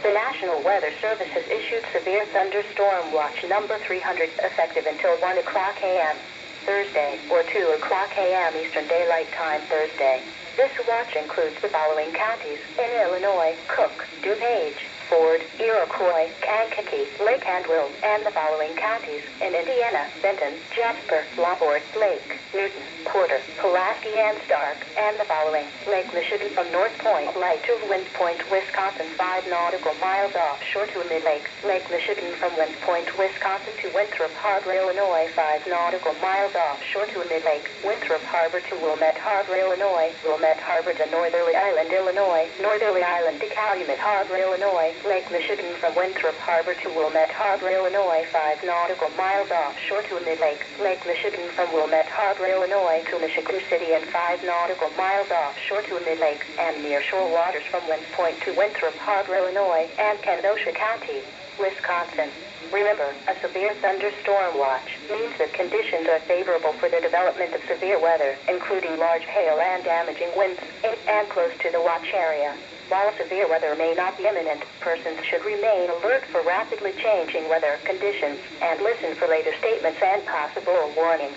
The National Weather Service has issued severe thunderstorm watch number 300 effective until 1 o'clock a.m. Thursday or 2 o'clock a.m. Eastern Daylight Time Thursday. This watch includes the following counties in Illinois: Cook, DuPage, Ford, Iroquois, Kankakee, Lake and Will, and the following counties in Indiana: Benton, Jasper, Lombard, Lake, Newton, Porter, Pulaski, and Stark, and the following: Lake Michigan from North Point Light to Wind Point, Wisconsin, 5 nautical miles offshore to Mid-Lake, Lake Michigan from Wind Point, Wisconsin to Winthrop Harbor, Illinois, 5 nautical miles offshore to Mid-Lake, Winthrop Harbor to Wilmette Harbor, Illinois, Wilmette Harbor to Northerly Island, Illinois, Northerly Island to Calumet Harbor, Illinois, Lake Michigan from Winthrop Harbor to Wilmette Harbor, Illinois, 5 nautical miles offshore to Mid-Lake, Lake Michigan from Wilmette Harbor, Illinois to Michigan City, and 5 nautical miles offshore to Mid-Lake, and near-shore waters from Wind Point to Winthrop Harbor, Illinois, and Kenosha County, Wisconsin. Remember, a severe thunderstorm watch means that conditions are favorable for the development of severe weather, including large hail and damaging winds in and close to the watch area. While severe weather may not be imminent, persons should remain alert for rapidly changing weather conditions and listen for later statements and possible warnings.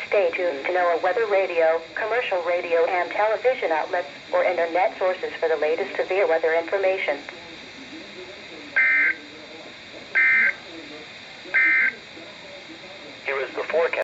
Stay tuned to NOAA weather radio, commercial radio and television outlets, or internet sources for the latest severe weather information. Here is the forecast.